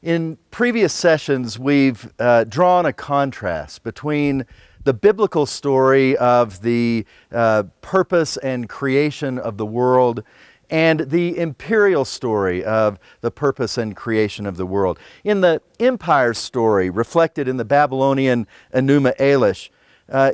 In previous sessions, we've drawn a contrast between the biblical story of the purpose and creation of the world and the imperial story of the purpose and creation of the world. In the empire story reflected in the Babylonian Enuma Elish,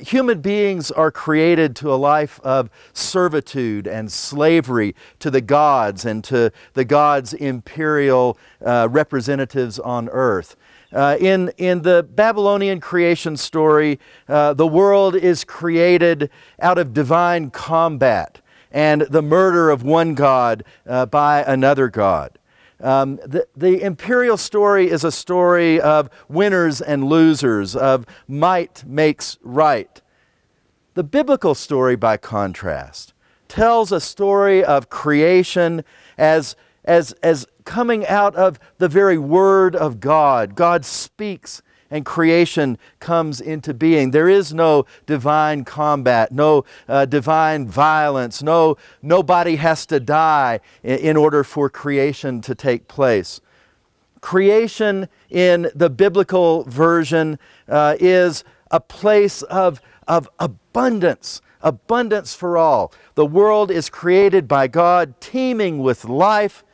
human beings are created to a life of servitude and slavery to the gods and to the gods' imperial representatives on earth. In the Babylonian creation story, the world is created out of divine combat and the murder of one god by another god. The imperial story is a story of winners and losers, of might makes right. The biblical story, by contrast, tells a story of creation as coming out of the very Word of God. God speaks and creation comes into being. There is no divine combat, no divine violence, nobody has to die in order for creation to take place. Creation in the biblical version is a place of abundance, abundance for all. The world is created by God, teeming with life.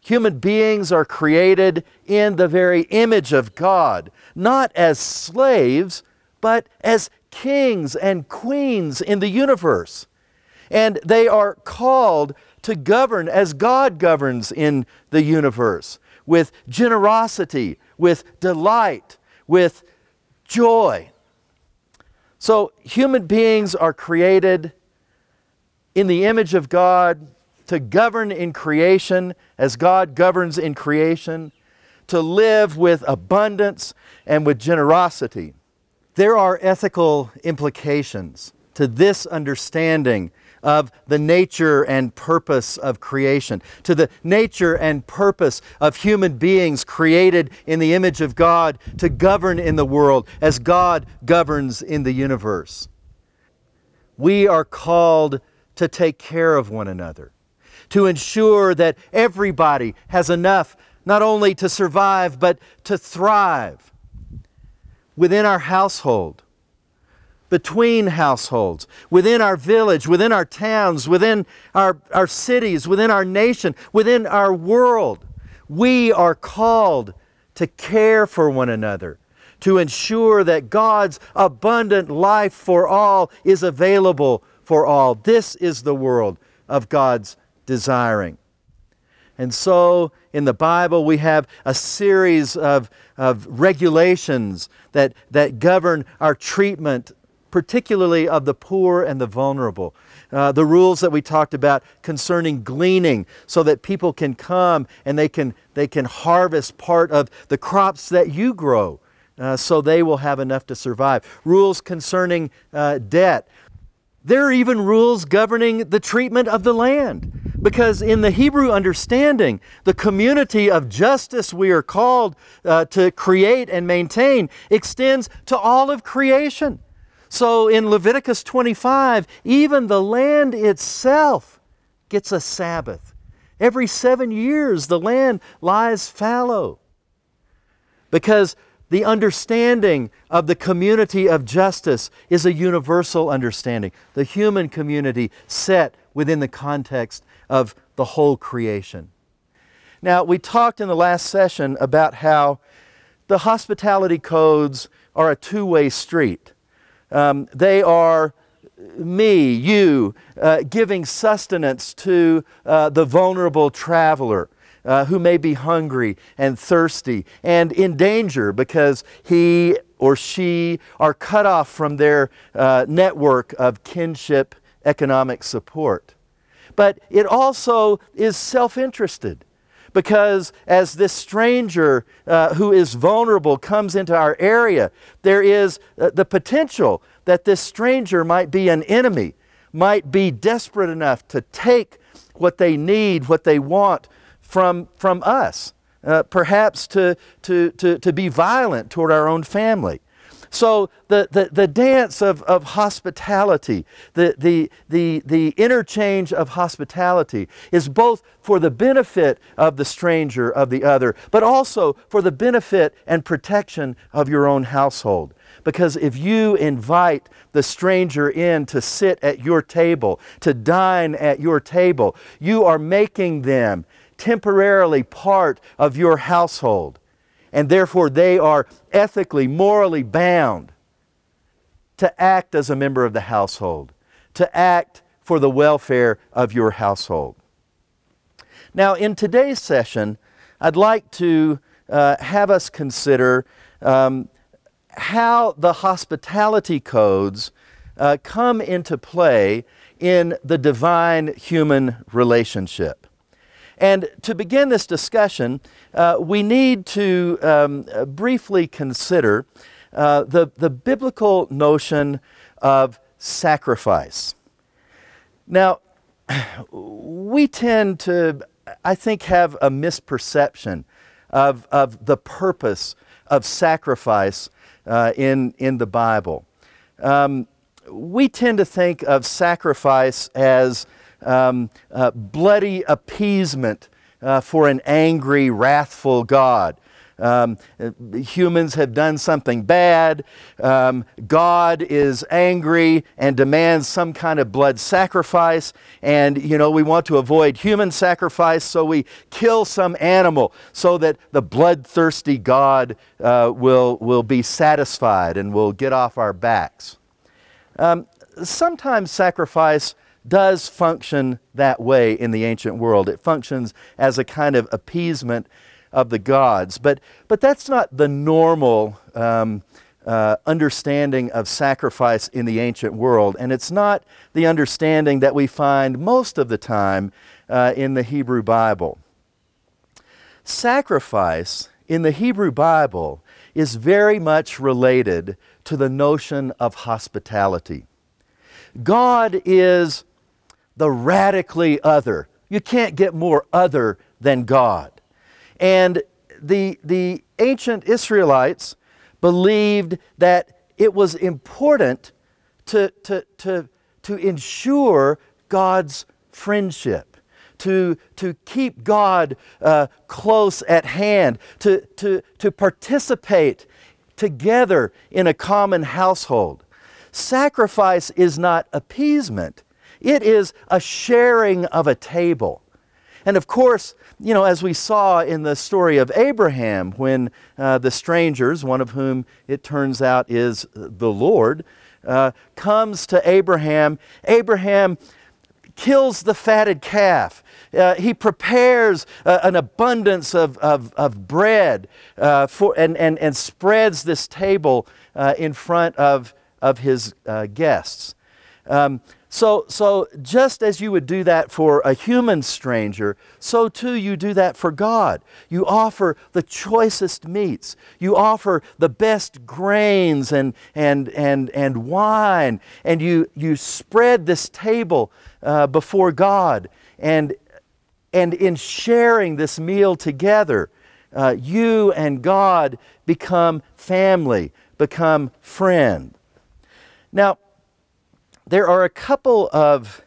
Human beings are created in the very image of God, not as slaves, but as kings and queens in the universe. And they are called to govern as God governs in the universe, with generosity, with delight, with joy. So human beings are created in the image of God, to govern in creation as God governs in creation, to live with abundance and with generosity. There are ethical implications to this understanding of the nature and purpose of creation, to the nature and purpose of human beings created in the image of God to govern in the world as God governs in the universe. We are called to take care of one another, to ensure that everybody has enough not only to survive, but to thrive within our household, between households, within our village, within our towns, within our cities, within our nation, within our world. We are called to care for one another, to ensure that God's abundant life for all is available for all. This is the world of God's desiring. And so in the Bible we have a series of regulations that govern our treatment, particularly of the poor and the vulnerable. The rules that we talked about concerning gleaning, so that people can come and they can harvest part of the crops that you grow, so they will have enough to survive. Rules concerning debt. There are even rules governing the treatment of the land, because in the Hebrew understanding, the community of justice we are called to create and maintain extends to all of creation. So in Leviticus 25, even the land itself gets a Sabbath. Every 7 years the land lies fallow, because the understanding of the community of justice is a universal understanding. The human community set within the context of the whole creation. Now, we talked in the last session about how the hospitality codes are a two-way street. They are me, you, giving sustenance to the vulnerable traveler, who may be hungry and thirsty and in danger because he or she are cut off from their network of kinship economic support. But it also is self-interested, because as this stranger who is vulnerable comes into our area, there is the potential that this stranger might be an enemy, might be desperate enough to take what they need, what they want from us, perhaps to be violent toward our own family. So the dance of hospitality, the interchange of hospitality is both for the benefit of the stranger, of the other, but also for the benefit and protection of your own household. Because if you invite the stranger in to sit at your table, to dine at your table, you are making them temporarily part of your household. And therefore they are ethically, morally bound to act as a member of the household, to act for the welfare of your household. Now, in today's session, I'd like to have us consider how the hospitality codes come into play in the divine-human relationship. And to begin this discussion, we need to briefly consider the biblical notion of sacrifice. Now, we tend to, I think, have a misperception of the purpose of sacrifice in the Bible. We tend to think of sacrifice as bloody appeasement for an angry, wrathful God. Humans have done something bad. God is angry and demands some kind of blood sacrifice. And, you know, we want to avoid human sacrifice, so we kill some animal so that the bloodthirsty God will be satisfied and will get off our backs. Sometimes sacrifice does function that way in the ancient world. It functions as a kind of appeasement of the gods. But that's not the normal understanding of sacrifice in the ancient world, and it's not the understanding that we find most of the time in the Hebrew Bible. Sacrifice in the Hebrew Bible is very much related to the notion of hospitality. God is the radically other. You can't get more other than God. And the ancient Israelites believed that it was important to ensure God's friendship, to keep God close at hand, to participate together in a common household. Sacrifice is not appeasement. It is a sharing of a table. And of course, you know, as we saw in the story of Abraham, when the strangers, one of whom it turns out is the Lord, comes to Abraham, Abraham kills the fatted calf. He prepares an abundance of bread and spreads this table in front of his guests. So just as you would do that for a human stranger, so too you do that for God. You offer the choicest meats. You offer the best grains and wine, and you spread this table before God. And in sharing this meal together, you and God become family, become friend. Now, there are a couple of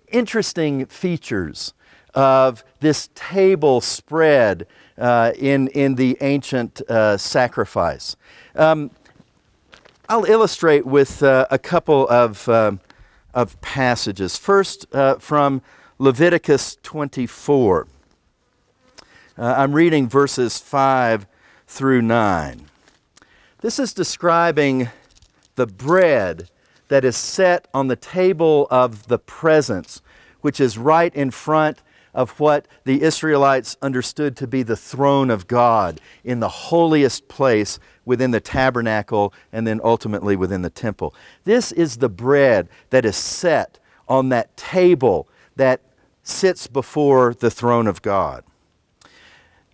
interesting features of this table spread in the ancient sacrifice. I'll illustrate with a couple of passages. First, from Leviticus 24. I'm reading verses 5 through 9. This is describing the bread that is set on the table of the presence, which is right in front of what the Israelites understood to be the throne of God in the holiest place within the tabernacle and then ultimately within the temple. This is the bread that is set on that table that sits before the throne of God.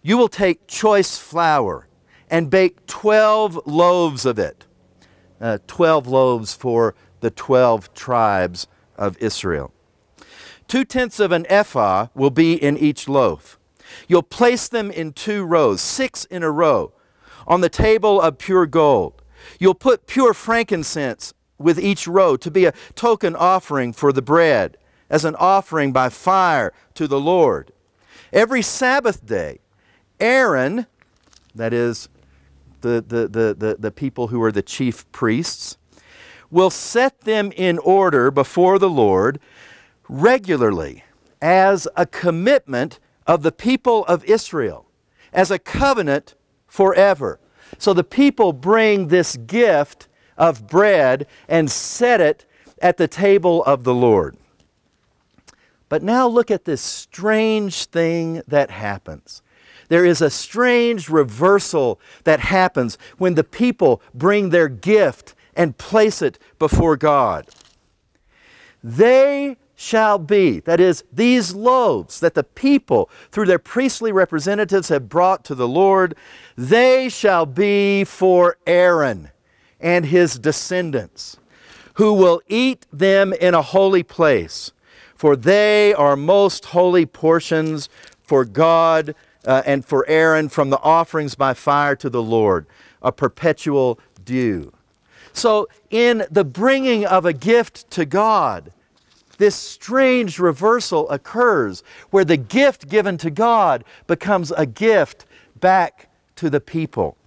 You will take choice flour and bake 12 loaves of it. 12 loaves for the 12 tribes of Israel. 2/10 of an ephah will be in each loaf. You'll place them in 2 rows, 6 in a row. on the table of pure gold. You'll put pure frankincense with each row to be a token offering for the bread, as an offering by fire to the Lord. Every Sabbath day, Aaron, that is the people who are the chief priests, will set them in order before the Lord regularly as a commitment of the people of Israel, as a covenant forever. So the people bring this gift of bread and set it at the table of the Lord. But now look at this strange thing that happens. There is a strange reversal that happens when the people bring their gift and place it before God. They shall be, that is, these loaves that the people through their priestly representatives have brought to the Lord, they shall be for Aaron and his descendants, who will eat them in a holy place, for they are most holy portions for God and for Aaron from the offerings by fire to the Lord, a perpetual due. So in the bringing of a gift to God, this strange reversal occurs where the gift given to God becomes a gift back to the people.